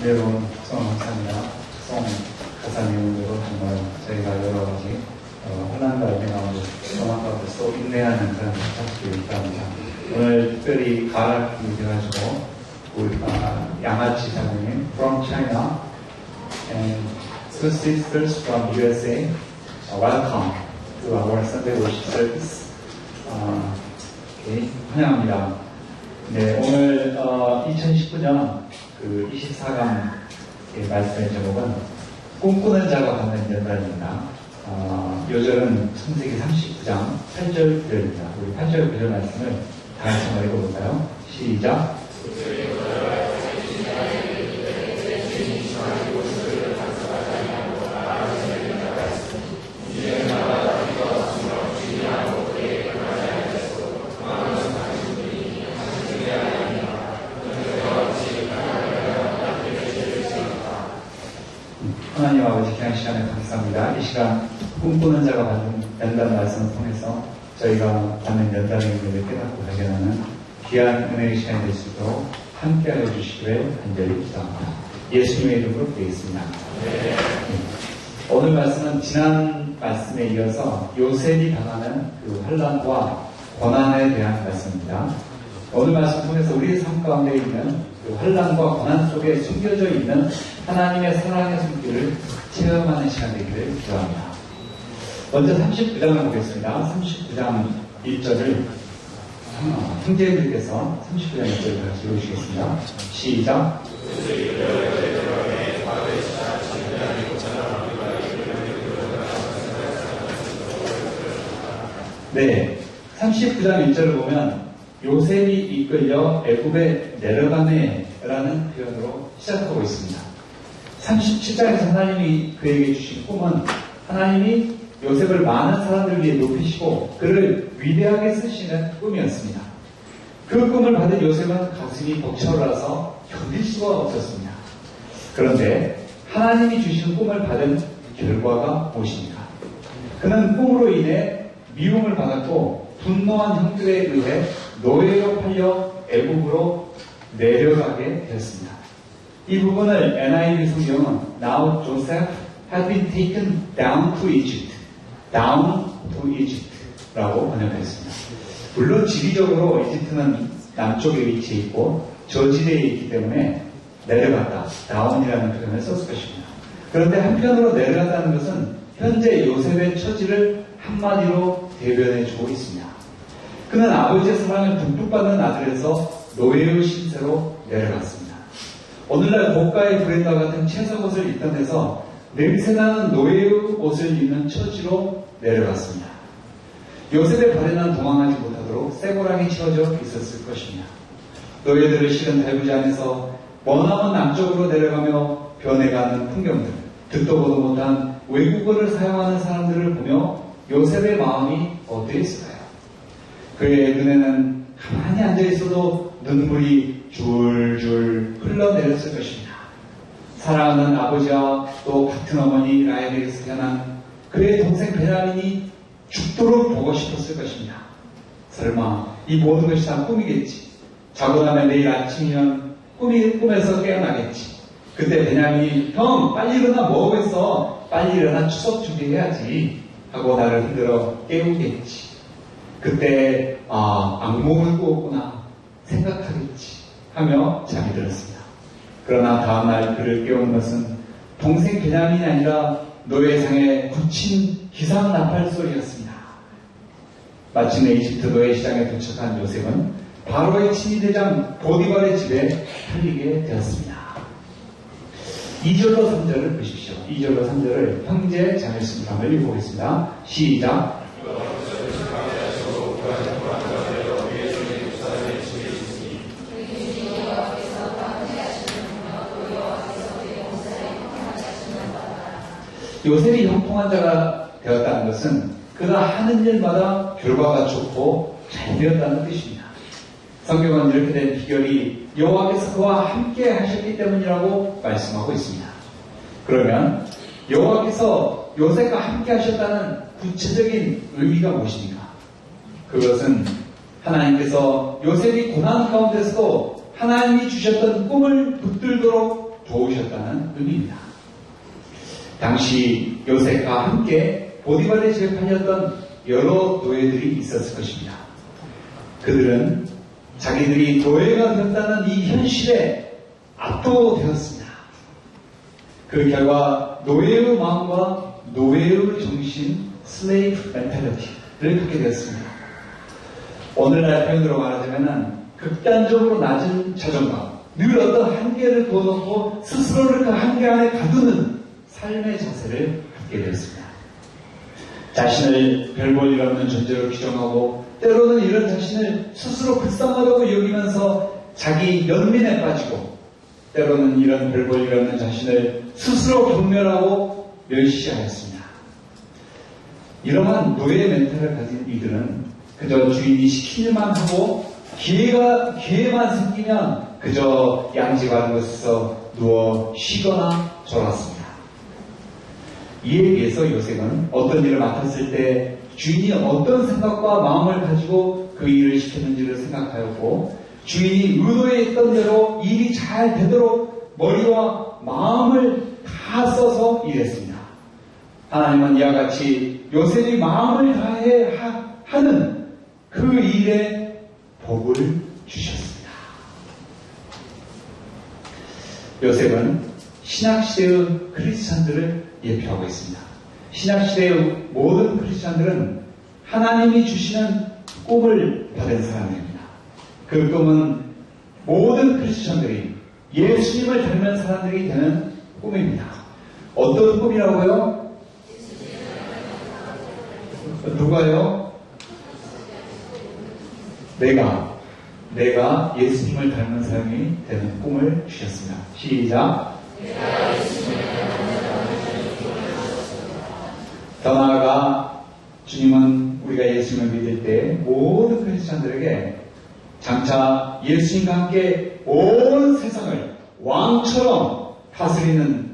여러분, 감사합니다. 송 가사 내용으로 정말 저희가 여러 가지 혼란 가운데 나오는 전환 가운데서 인내하는 그런 작품이 있답니다. 오늘 특별히 가락이 돼가지고 우리 양아치 사장님 from China and two sisters from USA welcome to our Sunday worship service. 환영합니다. 네, 오늘 2019년 그 24강의 말씀의 제목은 꿈꾸는 자가 받는 연단입니다. 요절은 창세기 39장 8절 구절입니다. 우리 8절 구절 말씀을 다 같이 한번 읽어볼까요? 시작. 하나님 아버지 귀한 시간에 감사합니다. 이 시간 꿈꾸는 자가 받는 연단 말씀을 통해서 저희가 받는 연단의 의미를 깨닫고 발견하는 귀한 은혜의 시간이 될 수 있도록 함께하여 주시기를 간절히 기도합니다. 예수님의 이름으로 기도했습니다. 네. 오늘 말씀은 지난 말씀에 이어서 요셉이 당하는 그 환난과 고난에 대한 말씀입니다. 오늘 말씀 통해서 우리의 삶 가운데 있는 그 환난과 고난 속에 숨겨져 있는 하나님의 사랑의 손길을 체험하는 시간 되기를 기도합니다. 먼저 39장을 보겠습니다. 39장 1절을 형제님께서 39장 1절을 같이 읽으시겠습니다. 시작. 네, 39장 1절을 보면 요셉이 이끌려 애굽에 내려가네라는 표현으로 시작하고 있습니다. 37장에서 하나님이 그에게 주신 꿈은 하나님이 요셉을 많은 사람들 위해 높이시고 그를 위대하게 쓰시는 꿈이었습니다. 그 꿈을 받은 요셉은 가슴이 벅차올라서 견딜 수가 없었습니다. 그런데 하나님이 주신 꿈을 받은 결과가 무엇입니까? 그는 꿈으로 인해 미움을 받았고 분노한 형들에 의해 노예로 팔려 애굽으로 내려가게 되었습니다. 이 부분을 NIV 성경은 Now Joseph had been taken down to Egypt 라고 번역했습니다. 물론 지리적으로 이집트는 남쪽에 위치해 있고 저지대에 있기 때문에 내려갔다, down이라는 표현을 썼을 것입니다. 그런데 한편으로 내려갔다는 것은 현재 요셉의 처지를 한마디로 대변해주고 있습니다. 그는 아버지의 사랑을 듬뿍 받는 아들에서 노예의 신세로 내려갔습니다. 오늘날 고가의 브랜드와 같은 채색 옷을 입던 데서 냄새나는 노예의 옷을 입는 처지로 내려갔습니다. 요셉의 발에는 도망하지 못하도록 쇠고랑이 치워져 있었을 것입니다. 노예들을 실은 달구지안에서 머나먼 남쪽으로 내려가며 변해가는 풍경들, 듣도 보도 못한 외국어를 사용하는 사람들을 보며 요셉의 마음이 어떠했을까요? 그의 눈에는 가만히 앉아있어도 눈물이 줄줄 흘러내렸을 것입니다. 사랑하는 아버지와 또 같은 어머니 라헬에게서 태어난 그의 동생 베냐민이 죽도록 보고 싶었을 것입니다. 설마 이 모든 것이 다 꿈이겠지. 자고 나면 내일 아침이면 꿈에서 깨어나겠지. 그때 베냐민이 형 빨리 일어나 뭐하고 있어. 빨리 일어나 추석 준비해야지 하고 나를 흔들어 깨우겠지. 그때 악몽을 꾸었구나 생각하겠지 하며 잠이 들었습니다. 그러나 다음날 그를 깨우는 것은 동생 베냐민이 아니라 노예상에 굳힌 기상 나팔 소리였습니다. 마침내 이집트 노예시장에 도착한 요셉은 바로의 친위대장 보디발의 집에 팔리게 되었습니다. 2절로 3절을 보십시오. 2절로 3절을 형제 자매스님과 한번 읽어보겠습니다. 시작. 요셉이 형통한 자가 되었다는 것은 그가 하는 일마다 결과가 좋고 잘 되었다는 뜻입니다. 성경은 이렇게 된 비결이 여호와께서 그와 함께 하셨기 때문이라고 말씀하고 있습니다. 그러면 여호와께서 요셉과 함께 하셨다는 구체적인 의미가 무엇입니까? 그것은 하나님께서 요셉이 고난 가운데서도 하나님이 주셨던 꿈을 붙들도록 도우셨다는 의미입니다. 당시 요셉과 함께 보디발의 집에 팔렸던 여러 노예들이 있었을 것입니다. 그들은 자기들이 노예가 되었다는 이 현실에 압도되었습니다. 그 결과 노예의 마음과 노예의 정신, 슬레이브 멘탈리티를 갖게 되었습니다. 오늘날 표현으로 말하자면 극단적으로 낮은 자존감, 늘 어떤 한계를 둬놓고 스스로를 그 한계 안에 가두는 삶의 자세를 갖게 되었습니다. 자신을 별 볼 일 없는 존재로 규정하고 때로는 이런 자신을 스스로 불쌍하다고 여기면서 자기 연민에 빠지고 때로는 이런 별 볼 일 없는 자신을 스스로 경멸하고 멸시하였습니다. 이러한 노예 멘탈을 가진 이들은 그저 주인이 시키기만 하고 기회만 생기면 그저 양지바른 곳에서 누워 쉬거나 졸았습니다. 이에 비해서 요셉은 어떤 일을 맡았을 때 주인이 어떤 생각과 마음을 가지고 그 일을 시켰는지를 생각하였고 주인이 의도했던 대로 일이 잘 되도록 머리와 마음을 다 써서 일했습니다. 하나님은 이와 같이 요셉이 마음을 다해 하는 그 일에 복을 주셨습니다. 요셉은 신약시대의 크리스찬들을 예표하고 있습니다. 신약시대의 모든 크리스찬들은 하나님이 주시는 꿈을 받은 사람입니다. 그 꿈은 모든 크리스찬들이 예수님을 닮은 사람들이 되는 꿈입니다. 어떤 꿈이라고요? 누가요? 내가 예수님을 닮은 사람이 되는 꿈을 주셨습니다. 시작. 더 나아가 주님은 우리가 예수님을 믿을 때 모든 크리스찬들에게 장차 예수님과 함께 온 세상을 왕처럼 다스리는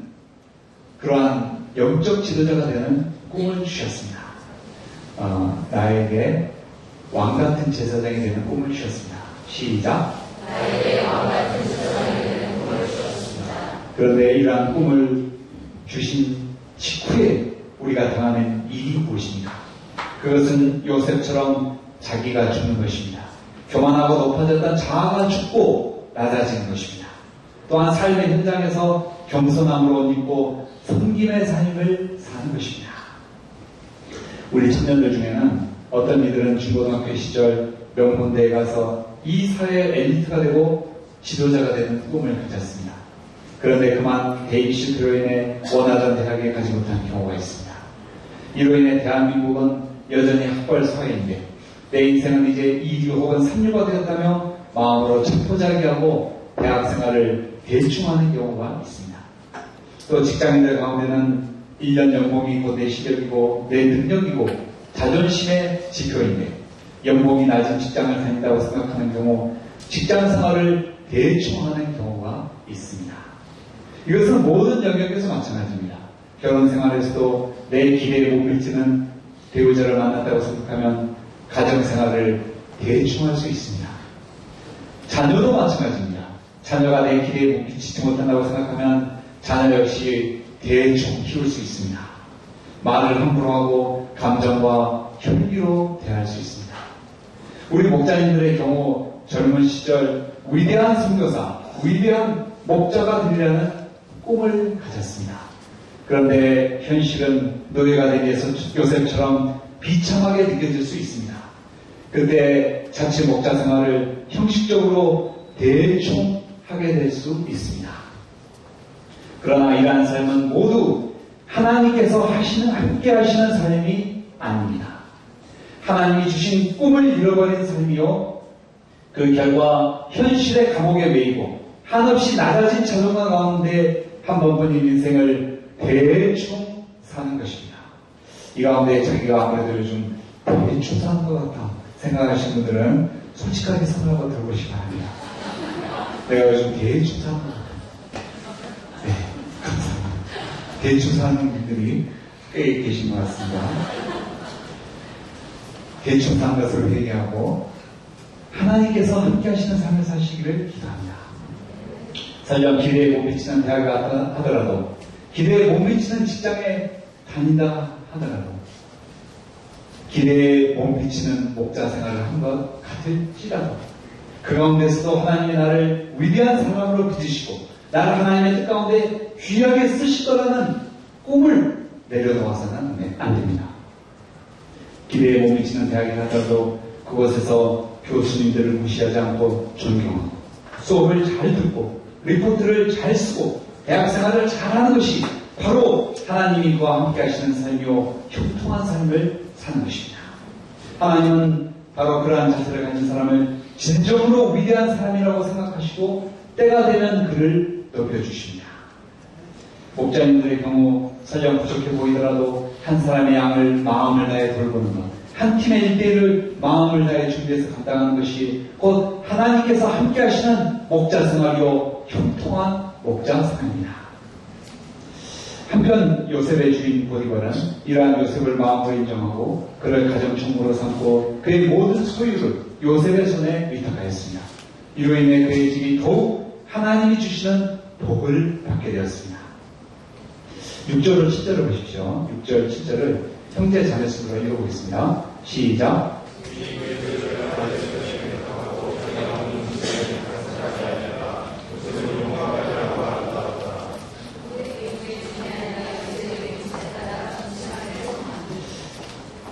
그러한 영적 지도자가 되는 꿈을 주셨습니다. 나에게 왕같은 제사장이 되는 꿈을 주셨습니다. 시작. 나에게 왕같은 제사장이 되는 꿈을 주셨습니다. 그런데 이러한 꿈을 주신 직후에 우리가 당하는 일이 무엇입니까? 그것은 요셉처럼 자기가 죽는 것입니다. 교만하고 높아졌던 자아가 죽고 낮아지는 것입니다. 또한 삶의 현장에서 겸손함으로 옷 입고 섬김의 삶을 사는 것입니다. 우리 청년들 중에는 어떤 이들은 중고등학교 시절 명문대에 가서 이 사회의 엘리트가 되고 지도자가 되는 꿈을 가졌습니다. 그런데 그만 대입 실패로 인해 원하던 대학에 가지 못한 경우가 있습니다. 이로 인해 대한민국은 여전히 학벌 사회인데 내 인생은 이제 2류 혹은 3류가 되었다며 마음으로 첩보자기하고 대학 생활을 대충하는 경우가 있습니다. 또 직장인들 가운데는 1년 연봉이 있고 내 실력이고 내 능력이고 자존심의 지표인데 연봉이 낮은 직장을 다닌다고 생각하는 경우 직장 생활을 대충하는 경우가 있습니다. 이것은 모든 영역에서 마찬가지입니다. 결혼 생활에서도 내 기대에 못 미치는 배우자를 만났다고 생각하면 가정 생활을 대충할 수 있습니다. 자녀도 마찬가지입니다. 자녀가 내 기대에 못 미치지 못한다고 생각하면 자녀 역시 대충 키울 수 있습니다. 말을 함부로 하고 감정과 혈기로 대할 수 있습니다. 우리 목자님들의 경우 젊은 시절 위대한 선교사, 위대한 목자가 되리라는 꿈을 가졌습니다. 그런데 현실은 노예가 되기 위해서 요셉처럼 비참하게 느껴질 수 있습니다. 그때 자칫 목자 생활을 형식적으로 대충 하게 될 수 있습니다. 그러나 이러한 삶은 모두 하나님께서 함께 하시는 삶이 아닙니다. 하나님이 주신 꿈을 잃어버린 삶이요. 그 결과 현실의 감옥에 매이고 한없이 낮아진 자존감 가운데 한 번뿐인 인생을 대충 사는 것입니다. 이 가운데 자기가 아무래도 요즘 대충 사는 것 같다 생각하시는 분들은 솔직하게 손을 한번 들어보시기 바랍니다. 내가 요즘 대충 사는 것 같다. 네, 감사합니다. 대충 사는 분들이 꽤 계신 것 같습니다. 대충 사는 것을 회개하고 하나님께서 함께 하시는 삶을 사시기를 기도합니다. 설령 기대에 못 미치는 대학에 갔다 하더라도, 기대에 못 미치는 직장에 다닌다 하더라도, 기대에 못 미치는 목자 생활을 한 것 같을지라도, 그 가운데서도 하나님이 나를 위대한 사람으로 빚으시고 나를 하나님의 뜻 가운데 귀하게 쓰실 거라는 꿈을 내려놓아서는 안 됩니다. 기대에 못 미치는 대학에 가더라도 그곳에서 교수님들을 무시하지 않고 존경하고 수업을 잘 듣고 리포트를 잘 쓰고 대학생활을 잘하는 것이 바로 하나님이 그와 함께 하시는 삶이요 형통한 삶을 사는 것입니다. 하나님은 바로 그러한 자세를 가진 사람을 진정으로 위대한 사람이라고 생각하시고 때가 되면 그를 높여주십니다. 목자님들의 경우 설령 부족해 보이더라도 한 사람의 양을 마음을 다해 돌보는 것, 한 팀의 일대를 마음을 다해 준비해서 감당하는 것이 곧 하나님께서 함께 하시는 목자 생활이요 형통한 목자 생활입니다. 한편 요셉의 주인 보디발은 이러한 요셉을 마음으로 인정하고 그를 가정총무로 삼고 그의 모든 소유를 요셉의 손에 위탁하였습니다. 이로 인해 그의 집이 더욱 하나님이 주시는 복을 받게 되었습니다. 6절로 7절을 보십시오. 6절, 7절을 형제 자매수로 읽어보겠습니다. 시작.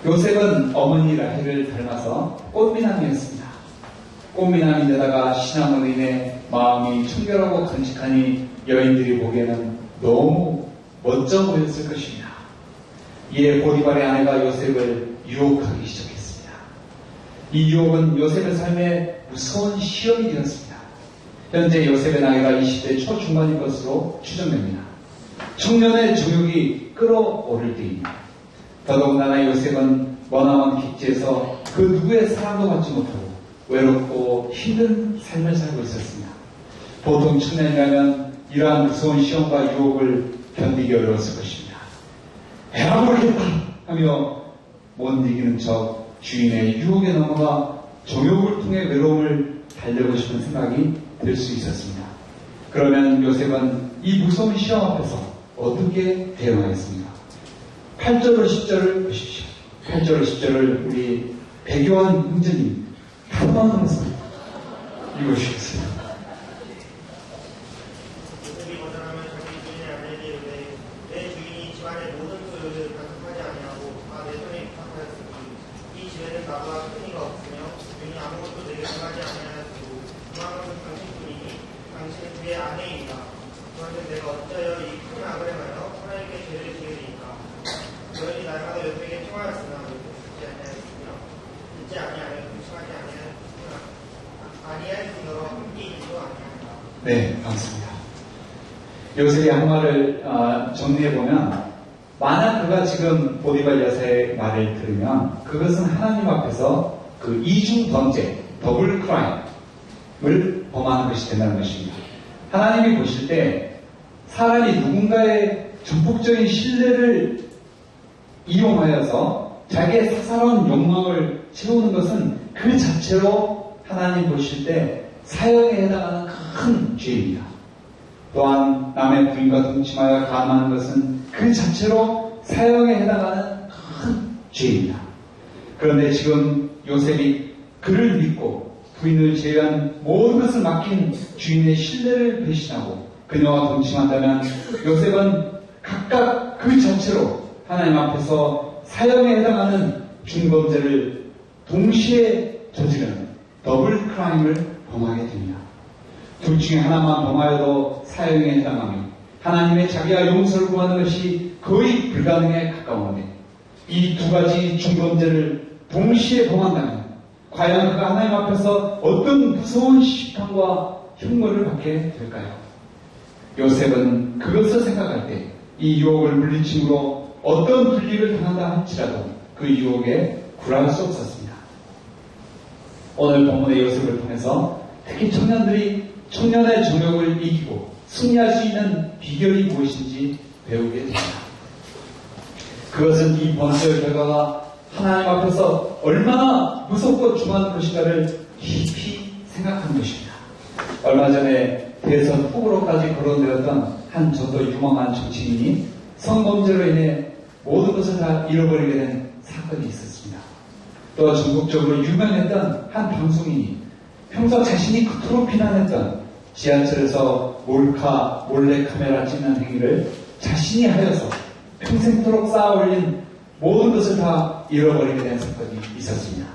요셉은 어머니 라헬을 닮아서 꽃미남이었습니다. 꽃미남인데다가 신앙으로 인해 마음이 청결하고 간직하니 여인들이 보기에는 너무 멋져 보였을 것입니다. 이에 보디발의 아내가 요셉을 유혹하기 시작했습니다. 이 유혹은 요셉의 삶에 무서운 시험이 되었습니다. 현재 요셉의 나이가 20대 초중반인 것으로 추정됩니다. 청년의 정욕이 끌어오를 때입니다. 더더군다나 요셉은 머나먼 객지에서 그 누구의 사랑도 받지 못하고 외롭고 힘든 삶을 살고 있었습니다. 보통 청년이라면 이러한 무서운 시험과 유혹을 견디기 어려웠을 것입니다. 에라 모르겠다 하며 못 이기는 척 주인의 유혹에 넘어가 정욕을 통해 외로움을 달래고 싶은 생각이 들 수 있었습니다. 그러면 요셉은 이 무서운 시험 앞에서 어떻게 대응하였습니까? 8절로 10절을 보십시오. 8절로 10절을 우리 백요한 형제님 한번하면서 읽어주시겠습니다. 요셉이 거절하면 자기 주인의 아내에게 이르되 내 주인이 집안의 모든 소유를 간섭하지 아니하고 다 내 손에 위탁하였으니 이 집에는 나보다 큰 이가 없으며 주인이 아무것도 내게 행하지 아니하였으고 그만 것은 당신뿐이니 당신은 그의 아내이니라. 그런데 내가 어찌하여 이 큰 악을 행하여 하나님께 죄를 지으리이까. 여인이 날마다 요셉에게 청하였으나 듣지 아니하였으며 듣지 아니하여 동침하지 아니하였으므로 함께 있지도 아니하였다. 네, 반갑습니다. 요셉이 한 말을 정리해보면 만약 그가 지금 보디발 여사의 말을 들으면 그것은 하나님 앞에서 그 이중 범죄, 더블 크라임을 범하는 것이 된다는 것입니다. 하나님이 보실 때 사람이 누군가의 전폭적인 신뢰를 이용하여서 자기의 사사로운 욕망을 채우는 것은 그 자체로 하나님 보실 때 사형에 해당하는 큰 죄입니다. 또한 남의 부인과 동침하여 가늠하는 것은 그 자체로 사형에 해당하는 큰 죄입니다. 그런데 지금 요셉이 그를 믿고 부인을 제외한 모든 것을 맡긴 주인의 신뢰를 배신하고 그녀와 동침한다면 요셉은 각각 그 자체로 하나님 앞에서 사형에 해당하는 중범죄를 동시에 저지르는 더블 크라임을 범하게 됩니다. 둘 중에 하나만 범하여도 사형에 해당하며 하나님의 자기가 용서를 구하는 것이 거의 불가능에 가까운데 이 두 가지 중범죄를 동시에 범한다면 과연 그가 하나님 앞에서 어떤 무서운 심판과 형벌을 받게 될까요? 요셉은 그것을 생각할 때 이 유혹을 물리침으로 어떤 불리를 당한다 할지라도 그 유혹에 굴할 수 없었습니다. 오늘 본문의 요셉을 통해서 특히 청년의 정욕을 이기고 승리할 수 있는 비결이 무엇인지 배우게 됩니다. 그것은 이 범죄의 결과가 하나님 앞에서 얼마나 무섭고 중한 것인가를 깊이 생각하는 것입니다. 얼마 전에 대선 후보로까지 거론되었던 한 저도 유망한 정치인이 성범죄로 인해 모든 것을 다 잃어버리게 된 사건이 있었습니다. 또 전국적으로 유명했던 한 방송인이 평소 자신이 그토록 비난했던 지하철에서 몰래카메라 찍는 행위를 자신이 하여서 평생토록 쌓아올린 모든 것을 다 잃어버리게 된 사건이 있었습니다.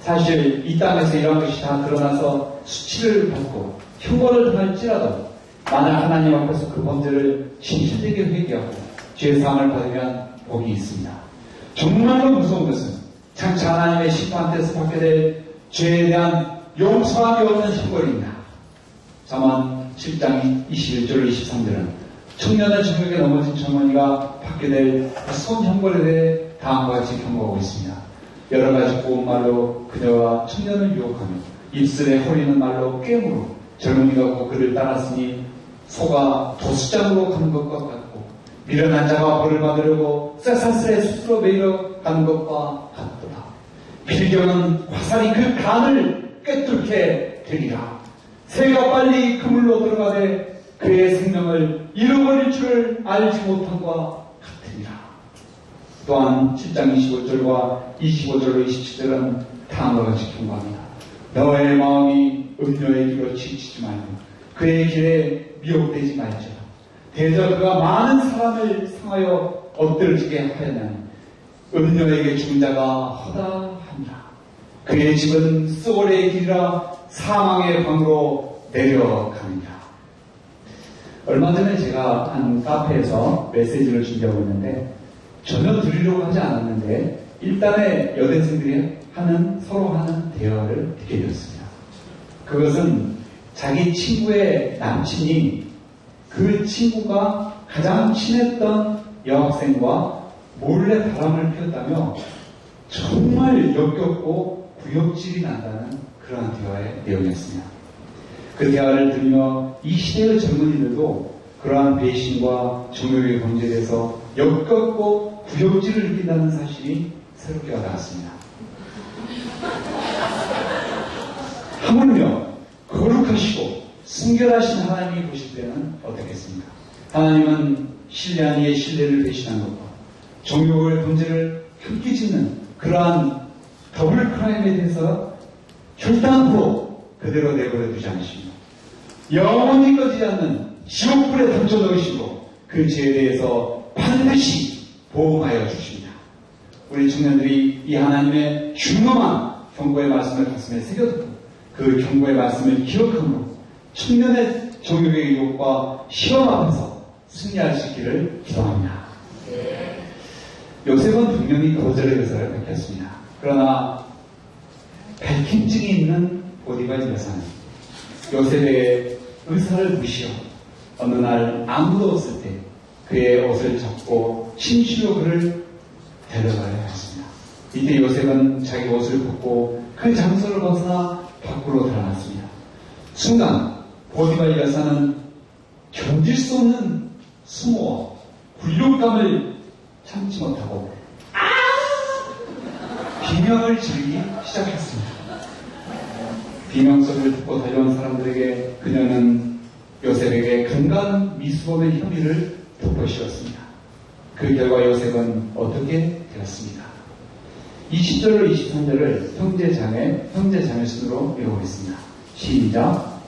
사실 이 땅에서 이런 것이 다 드러나서 수치를 받고 형벌을 당할지라도 만약 하나님 앞에서 그 범죄를 진실되게 회개하고 죄사함을 받으면 복이 있습니다. 정말로 무서운 것은 장차 하나님의 심판대에서 받게 될 죄에 대한 용서함이 없는 형벌입니다. 잠언 7장 21절 23절은 청년의 정욕에 넘어진 젊은이가 받게 될 무서운 형벌에 대해 다음과 같이 경고하고 있습니다. 여러 가지 고운 말로 그녀와 청년을 유혹하며 입술에 호리는 말로 꿰물어 젊은이가 곧 그를 따랐으니 소가 도수장으로 가는 것과 같고 미련한 자가 벌을 받으려고 쇠사슬에 스스로 매이러 가는 것과 같도다. 필경은 화살이 그 간을 꿰뚫게 되리라. 새가 빨리 그물로 들어가되 그의 생명을 잃어버릴 줄을 알지 못함과 같으리라. 또한 7장 25절과 25절로 27절은 다음과 같이 경고합니다. 너의 마음이 음료의 길로 치치지 말고 그의 길에 미혹되지 말지어다. 대저 그가 많은 사람을 상하여 엎드러지게 하였나니 음료에게 죽은 자가 허다하니라. 그의 집은 소울의 길이라 사망의 방으로 내려가느니라. 얼마 전에 제가 한 카페에서 메시지를 준비하고 있는데 전혀 드리려고 하지 않았는데 일단의 여대생들이 서로 하는 대화를 듣게 되었습니다. 그것은 자기 친구의 남친이 그 친구가 가장 친했던 여학생과 몰래 바람을 피웠다며 정말 역겹고 구역질이 난다는 그러한 대화의 내용이었습니다. 그 대화를 들으며 이 시대의 젊은이들도 그러한 배신과 정욕의 범죄에 대해서 역겹고 구역질을 느낀다는 사실이 새롭게 와닿았습니다. 하물며 거룩하시고 순결하신 하나님이 보실 때는 어떻겠습니까? 하나님은 신뢰 아니에 신뢰를 배신한 것과 정욕의 범죄를 함께 짓는 그러한 더블 크라임에 대해서 결단코 그대로 내버려 두지 않으시며 영원히 꺼지지 않는 지옥불에 던져 넣으시고 그 죄에 대해서 반드시 보호하여 주십니다. 우리 청년들이 이 하나님의 흉엄한 경고의 말씀을 가슴에 새겨두고 그 경고의 말씀을 기억함으로 청년의 정욕의 유혹과 시험 앞에서 승리할 수 있기를 기도합니다. 요셉은 분명히 거절의 의사를 밝혔습니다. 그러나 백힌증이 있는 보디발 여사는 요셉의 의사를 무시하고 어느 날 아무도 없을 때 그의 옷을 잡고 침실로 그를 데려가야 했습니다. 이때 요셉은 자기 옷을 벗고 그 장소를 벗어나 밖으로 달아났습니다. 순간 보디발 여사는 견딜 수 없는 수모와 굴욕감을 참지 못하고 비명을 지르기 시작했습니다. 비명 소리를 듣고 달려온 사람들에게 그녀는 요셉에게 강간 미수범의 혐의를 덮어씌웠습니다. 그 결과 요셉은 어떻게 되었습니까? 20절로 23절을 형제 자매순으로 읽어보겠습니다. 시작.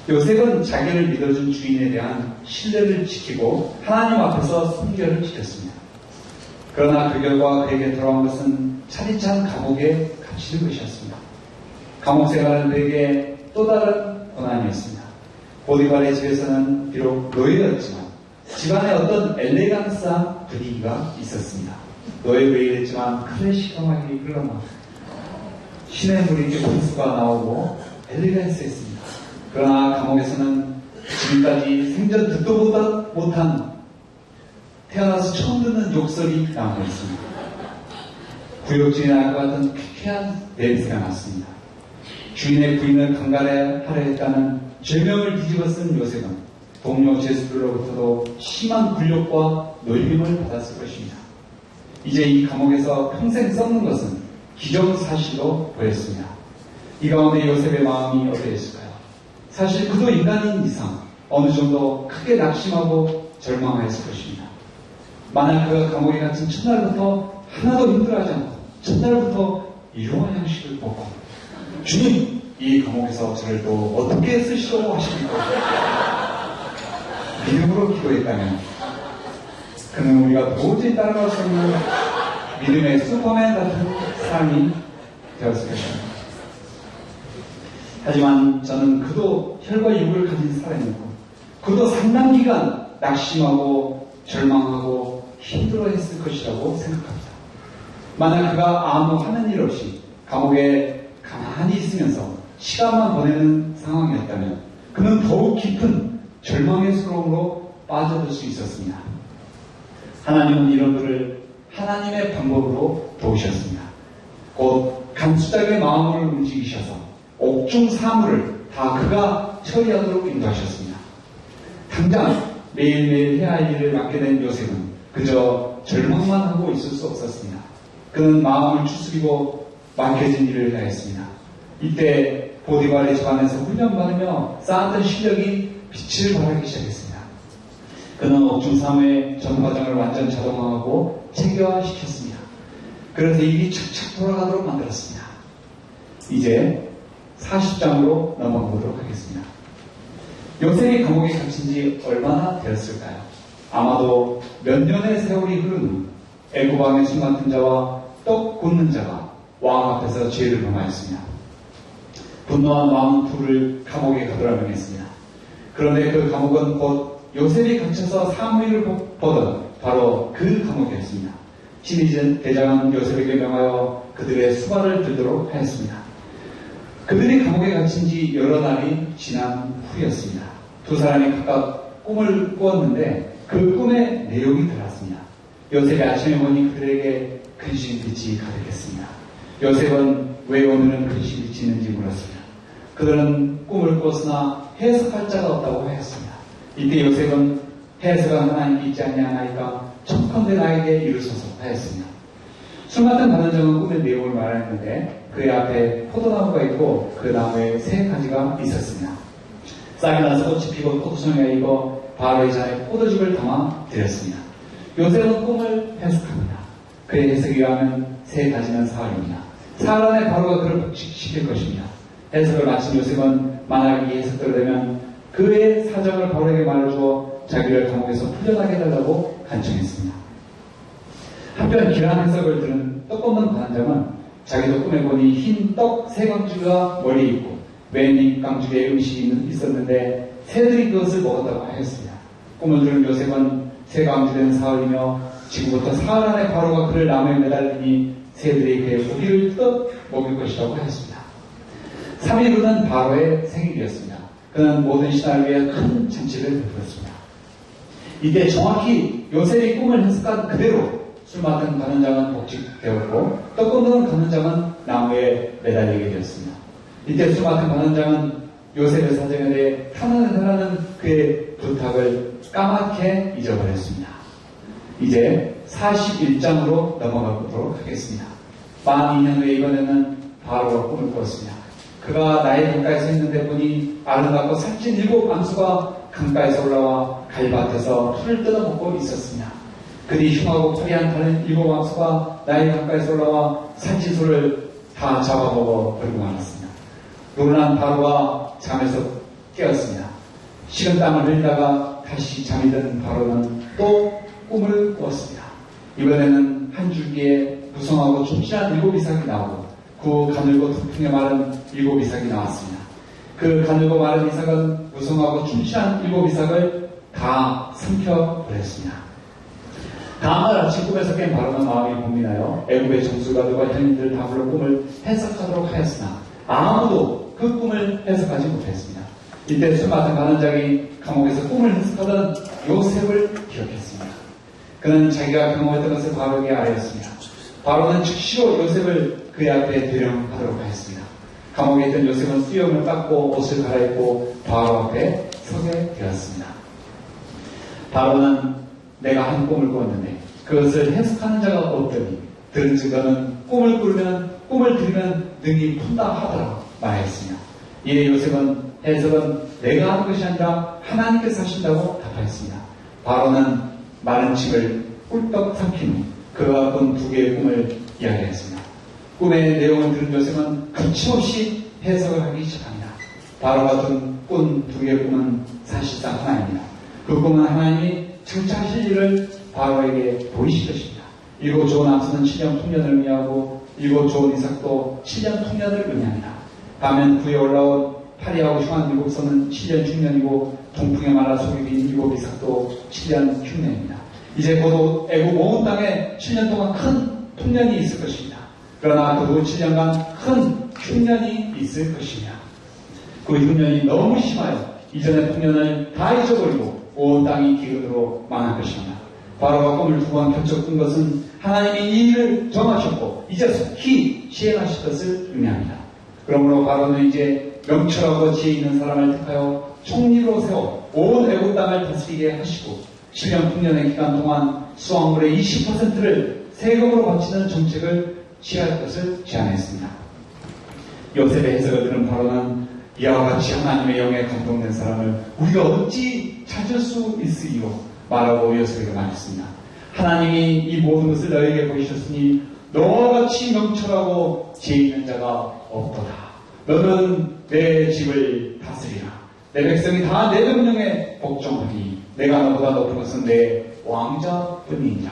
요셉은 자기를 믿어준 주인에 대한 신뢰를 지키고 하나님 앞에서 순결을 지켰습니다. 그러나 그 결과 그에게 돌아온 것은 차디찬 감옥에 갇히는 것이었습니다. 감옥 생활은 그에게 또 다른 고난이었습니다. 보디발의 집에서는 비록 노예였지만 집안에 어떤 엘레강스한 분위기가 있었습니다. 노예 외일했지만 클래식하게 흘러나오고 신의 물이 분수가 나오고 엘레강스했습니다. 그러나 감옥에서는 지금까지 생전 듣도 못한 태어나서 처음 듣는 욕설이 나오고 있습니다. 구역주의 날 것 같은 쾌쾌한 냄새가 났습니다. 주인의 부인을 강간하려 했다는 죄명을 뒤집어 쓴 요셉은 동료 제수들로부터도 심한 굴욕과 놀림을 받았을 것입니다. 이제 이 감옥에서 평생 썩는 것은 기정사실로 보였습니다. 이 가운데 요셉의 마음이 어떠했을까요? 사실 그도 인간인 이상 어느 정도 크게 낙심하고 절망하였을 것입니다. 만약 그가 감옥에 갇힌 첫날부터 하나도 힘들어하지 않고 첫날부터 일용할 양식을 먹고 주님, 이 감옥에서 저를 또 어떻게 쓰시려고 하십니까? 믿음으로 기도했다면 그는 우리가 도저히 따라갈 수 없는 믿음의 슈퍼맨 같은 사람이 되었을 것입니다. 하지만 저는 그도 혈과 육을 가진 사람이고 그도 상당 기간 낙심하고 절망하고 힘들어했을 것이라고 생각합니다. 만약 그가 아무 하는 일 없이 감옥에 가만히 있으면서 시간만 보내는 상황이었다면 그는 더욱 깊은 절망의 수렁으로 빠져들 수 있었습니다. 하나님은 이런 그를 하나님의 방법으로 도우셨습니다. 곧 간수작의 마음을 움직이셔서 옥중 사물을 다 그가 처리하도록 인도하셨습니다. 당장 매일매일 해야 할 일을 맡게 된 요셉은 그저 절망만 하고 있을 수 없었습니다. 그는 마음을 추스리고 맡겨진 일을 하였습니다. 이때 보디발의 집안에서 훈련받으며 쌓았던 실력이 빛을 발하기 시작했습니다. 그는 옥중 사무의 전 과정을 완전 자동화하고 체계화시켰습니다. 그래서 일이 착착 돌아가도록 만들었습니다. 이제 40장으로 넘어가 보도록 하겠습니다. 요셉이 감옥에 갇힌 지 얼마나 되었을까요? 아마도 몇 년의 세월이 흐른 후 애굽왕의 손 같은 자와 떡 굽는 자가 왕 앞에서 죄를 범하였습니다. 분노한 왕은 둘을 감옥에 가두라 명했습니다. 그런데 그 감옥은 곧 요셉이 갇혀서 사무엘을 보던 바로 그 감옥이었습니다. 신이 대장은 요셉에게 명하여 그들의 수발을 들도록 하였습니다. 그들이 감옥에 갇힌 지 여러 날이 지난 후였습니다. 두 사람이 각각 꿈을 꾸었는데 그 꿈의 내용이 달랐습니다. 요셉이 아침에 보니 그들에게 근심빛이 가득했습니다. 요셉은 왜 오늘은 근심빛이 있는지 물었습니다. 그들은 꿈을 꿨으나 해석할 자가 없다고 하였습니다. 이때 요셉은 해석은 하나님께 있지 아니하나이까 척컨대 나에게 이루소서 하였습니다. 술 맡은 반원장은 꿈의 내용을 말하였는데 그의 앞에 포도나무가 있고 그 나무에 세 가지가 있었습니다. 싹이 나서 꽃이 피고 포도송이가 익어 바로의 잔에 포도즙을 담아 드렸습니다. 요셉은 꿈을 해석합니다. 그의 해석에 의하면 세 가지는 사흘입니다. 사흘 안에 바로가 그를 복직시킬 것입니다. 해석을 마친 요셉은 만약 이 해석대로 되면 그의 사정을 바로에게 말해주어 자기를 감옥에서 풀려나게 해달라고 간청했습니다. 한편 길한 해석을 들은 떡 굽는 관장은 자기도 꿈에 보니 흰 떡 세 강주가 머리에 있고 맨 강주에 음식이 있었는데 새들이 그것을 먹었다고 하였습니다. 꿈을 들은 요셉은 새 강주된 사흘이며 지금부터 사흘 안에 바로가 그를 나무에 매달리니 새들이 그의 고기를 뜯어 먹을 것이라고 하였습니다. 3일 후는 바로의 생일이었습니다. 그는 모든 신하를 위해 큰 잔치를 베풀었습니다. 이때 정확히 요셉이 꿈을 해석한 그대로 술 맡은 관원장은 복직되었고 떡 굽는 관원장은 나무에 매달리게 되었습니다. 이때 술 맡은 관원장은 요셉의 사정에 대해 탄원해달라는 그의 부탁을 까맣게 잊어버렸습니다. 이제 41장으로 넘어가 보도록 하겠습니다. 만 2년 후에 이번에는 바로가 꿈을 꾸었습니다. 그가 나의 강가에서 있는데 보니 아름답고 살찐 7 암수가 강가에서 올라와 갈밭에서 풀을 뜯어먹고 있었습니다. 그들이 흉하고 화려한 다른 7 암수가 나의 강가에서 올라와 살찐 소를 다 잡아먹어 버리고 말았습니다. 놀란 바로가 잠에서 깨었습니다. 식은 땀을 흘리다가 다시 잠이 든 바로는 또 꿈을 꾸었습니다. 이번에는 한 줄기에 무성하고 촉실한 7 이삭이 나오고 그 가늘고 통풍에 마른 7 이삭이 나왔습니다. 그 가늘고 마른 이삭은 무성하고 촉실한 7 이삭을 다 삼켜버렸습니다. 다음날 아침 꿈에서 깬 바로는 마음이 고민하여 애굽의 정술가들과 현인들 다 불러 꿈을 해석하도록 하였으나 아무도 그 꿈을 해석하지 못했습니다. 이때 술 맡은 관원장이 감옥에서 꿈을 해석하던 요셉을 기억했습니다. 그는 자기가 경험했던 것을 바로에게 알렸습니다. 바로는 즉시로 요셉을 그의 앞에 대령하도록 하였습니다. 감옥에 있던 요셉은 수염을 깎고 옷을 갈아입고 바로 앞에 서게 되었습니다. 바로는 내가 한 꿈을 꾸었는데 그것을 해석하는 자가 없더니 들은 증거는 꿈을 들으면 능히 푼다 하더라 말하였으며 이에 요셉은 해석은 내가 하는 것이 아니라 하나님께서 하신다고 답하였습니다. 바로는 마른 칩을 꿀떡 삼킨 후 그가 꾼 두 개의 꿈을 이야기했습니다. 꿈의 내용을 들은 요셉은 거침없이 해석을 하기 시작합니다. 바로가 꾼 두 개의 꿈은 사실상 하나입니다. 그 꿈은 하나님이 장차하실 일을 바로에게 보이실 것입니다. 이고 좋은 암소는 7년 풍년을 의미하고 이고 좋은 이삭도 7년 풍년을 의미합니다. 반면 구에 올라온 파리하고 흉한 7선은 7년 흉년이고 동풍에 말아 속이 빈 7 이삭도 7년 흉년입니다. 이제 곧 애국 온 땅에 7년 동안 큰 풍년이 있을 것입니다. 그러나 그 후 7년간 큰 흉년이 있을 것입니다. 그 흉년이 너무 심하여 이전의 풍년을 다 잊어버리고 온 땅이 기근으로 망할 것입니다. 바로가 꿈을 두 번 겹쳐 꾼 것은 하나님이 이 일을 정하셨고 이제 속히 시행하실 것을 의미합니다. 그러므로 바로는 이제 명철하고 지혜 있는 사람을 택하여 총리로 세워 온 애국 땅을 다스리게 하시고 7년 풍년의 기간 동안 수확물의 20%를 세금으로 바치는 정책을 취할 것을 제안했습니다. 요셉의 해석을 들은 바로는 이와 같이 하나님의 영에 감동된 사람을 우리가 어찌 찾을 수 있으리요 말하고 요셉에게 말했습니다. 하나님이 이 모든 것을 너에게 보이셨으니 너와 같이 명철하고 지혜 있는 자가 없도다. 너는 내 집을 다스리라. 내 백성이 다 내 명령에 복종하니 내가 너보다 높은 것은 내 왕자뿐이니라.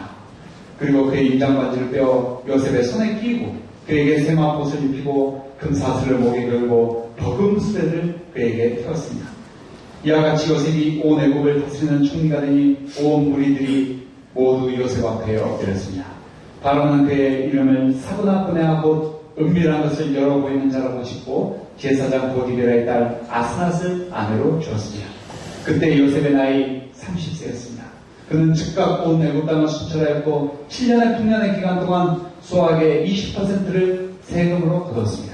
그리고 그의 임장반지를 빼어 요셉의 손에 끼고 그에게 세마포옷을 입히고 금사슬을 목에 걸고 버금 수레를 그에게 태웠습니다. 이와 같이 요셉이 온 애국을 다스리는 총리가 되니 온 무리들이 모두 요셉 앞에 엎드렸습니다. 바로는 그의 이름을 사브나브네하고 은밀한 것을 열어 보이는 자라고 짓고 제사장 보디베라의 딸 아스낫을 아내로 주었습니다. 그때 요셉의 나이 30세였습니다. 그는 즉각 온 애국 땅을 순찰하였고 7년의 풍년의 기간 동안 수확의 20%를 세금으로 거뒀습니다.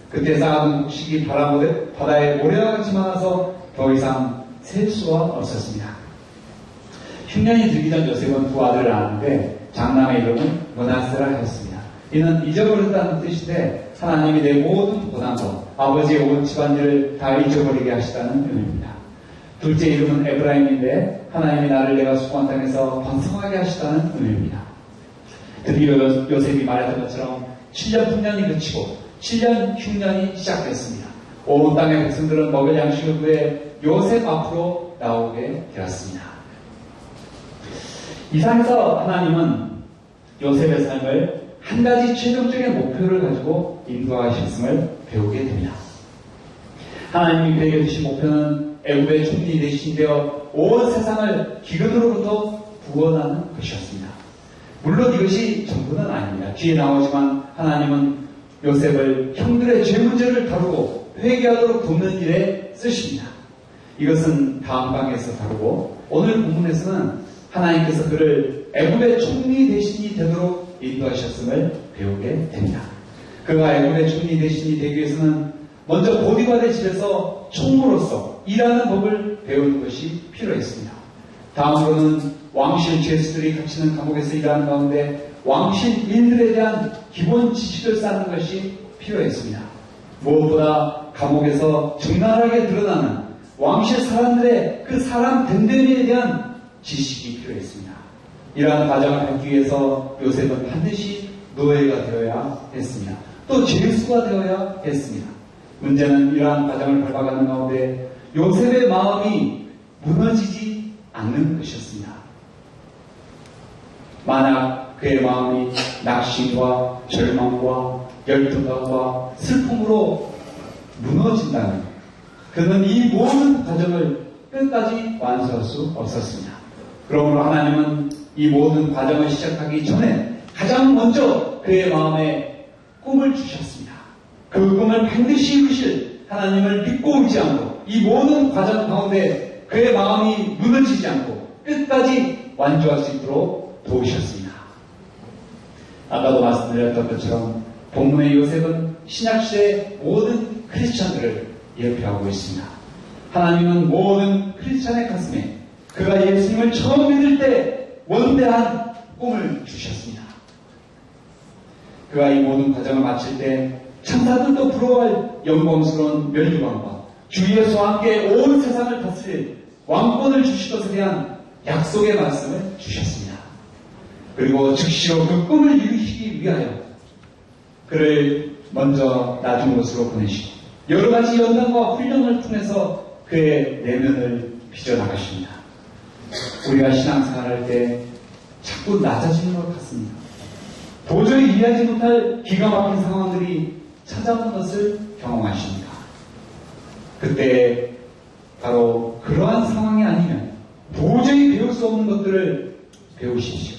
그때 쌓아둔 곡식이 바다에 모래와 같이 많아서 더 이상 셀 수가 없었습니다. 흉년이 들기 전 요셉은 두 아들을 낳았는데 장남의 이름은 므낫세라 하였습니다. 이는 잊어버렸다는 뜻인데 하나님이 내 모든 고난도 아버지의 온 집안일을 다 잊어버리게 하시다는 의미입니다. 둘째 이름은 에브라임인데 하나님이 나를 내가 수고한 땅에서 번성하게 하시다는 의미입니다. 드디어 요셉이 말했던 것처럼 7년 풍년이 그치고 7년 흉년이 시작됐습니다. 온 땅의 백성들은 먹을 양식을 구해 요셉 앞으로 나오게 되었습니다. 이 상에서 하나님은 요셉의 삶을 한 가지 최종적인 목표를 가지고 인도하셨음을 배우게 됩니다. 하나님이 그에게 주신 목표는 애굽의 총리 대신이 되어 온 세상을 기근으로부터 구원하는 것이었습니다. 물론 이것이 전부는 아닙니다. 뒤에 나오지만 하나님은 요셉을 형들의 죄 문제를 다루고 회개하도록 돕는 일에 쓰십니다. 이것은 다음 강에서 다루고 오늘 본문에서는 하나님께서 그를 애굽의 총리 대신이 되도록 인도하셨음을 배우게 됩니다. 그가 애굽의 총리 대신이 되기 위해서는 먼저 보디발의 집에서 총무로서 일하는 법을 배우는 것이 필요했습니다. 다음으로는 왕실 죄수들이 갇히는 감옥에서 일하는 가운데 왕실 일들에 대한 기본 지식을 쌓는 것이 필요했습니다. 무엇보다 감옥에서 적나라하게 드러나는 왕실 사람들의 그 사람 됨됨이에 대한 지식이 필요했습니다. 이러한 과정을 밟기 위해서 요셉은 반드시 노예가 되어야 했습니다. 또 죄수가 되어야 했습니다. 문제는 이러한 과정을 밟아가는 가운데 요셉의 마음이 무너지지 않는 것이었습니다. 만약 그의 마음이 낙심과 절망과 열등감과 슬픔으로 무너진다면 그는 이 모든 과정을 끝까지 완수할 수 없었습니다. 그러므로 하나님은 이 모든 과정을 시작하기 전에 가장 먼저 그의 마음에 꿈을 주셨습니다. 그 꿈을 반드시 이루실 하나님을 믿고 의지함으로 이 모든 과정 가운데 그의 마음이 무너지지 않고 끝까지 완주할 수 있도록 도우셨습니다. 아까도 말씀드렸던 것처럼 본문의 요셉은 신약시대의 모든 크리스천들을 예표하고 있습니다. 하나님은 모든 크리스천의 가슴에 그가 예수님을 처음 믿을 때 원대한 꿈을 주셨습니다. 그가 이 모든 과정을 마칠 때 천사들도 부러워할 영광스러운 멸류관과 주 예수와 함께 온 세상을 다스릴 왕권을 주실 것에 대한 약속의 말씀을 주셨습니다. 그리고 즉시로 그 꿈을 이루시기 위하여 그를 먼저 낮은 곳으로 보내시고 여러 가지 연단과 훈련을 통해서 그의 내면을 빚어나가십니다. 우리가 신앙생활할 때 자꾸 낮아지는 것 같습니다. 도저히 이해하지 못할 기가 막힌 상황들이 찾아오는 것을 경험하십니다. 그때 바로 그러한 상황이 아니면 도저히 배울 수 없는 것들을 배우십시오.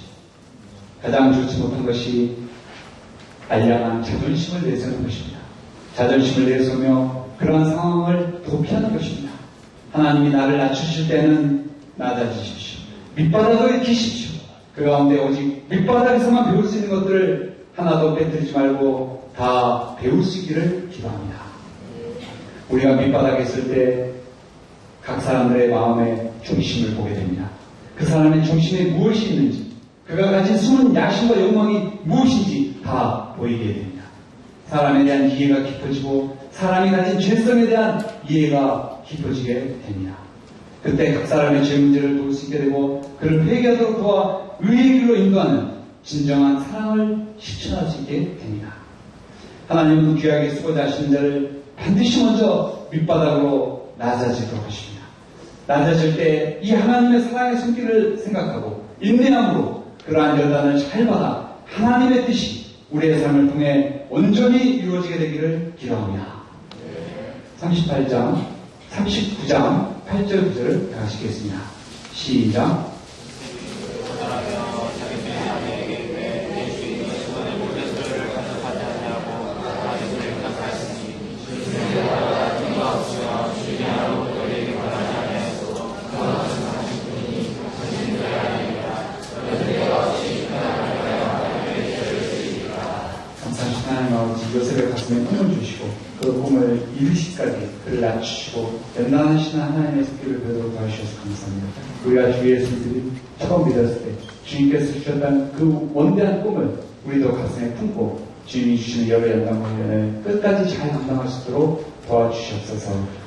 가장 좋지 못한 것이 알량한 자존심을 내세우는 것입니다. 자존심을 내세우며 그러한 상황을 도피하는 것입니다. 하나님이 나를 낮추실 때는 낮아지십시오. 밑바닥을 기십시오. 그 가운데 오직 밑바닥에서만 배울 수 있는 것들을 하나도 빼뜨리지 말고 다 배울 수 있기를 기도합니다. 우리가 밑바닥에 있을 때 각 사람들의 마음의 중심을 보게 됩니다. 그 사람의 중심에 무엇이 있는지, 그가 가진 숨은 야심과 욕망이 무엇인지 다 보이게 됩니다. 사람에 대한 이해가 깊어지고 사람이 가진 죄성에 대한 이해가 깊어지게 됩니다. 그때 각 사람의 죄 문제를 도울 수 있게 되고 그를 회개하도록 도와 의의 길로 인도하는 진정한 사랑을 실천할 수 있게 됩니다. 하나님은 귀하게 쓰고자 하시는 자를 반드시 먼저 밑바닥으로 낮아지도록 하십니다. 낮아질 때 이 하나님의 사랑의 손길을 생각하고 인내함으로 그러한 연단을 잘 받아 하나님의 뜻이 우리의 삶을 통해 온전히 이루어지게 되기를 기도합니다. 39장 8절 9절을 다하시겠습니다. 시작. 요셉의 가슴에 꿈을 주시고 그 꿈을 이루시기까지 그를 낮추시고 연단하시는 하나님의 손길을 배우도록 도와주셔서 감사합니다. 우리가 주 예수님을 처음 믿었을 때 주님께서 주셨던 그 원대한 꿈을 우리도 가슴에 품고 주님이 주시는 여러 연단과 훈련을 끝까지 잘 감당할 수 있도록 도와주시옵소서.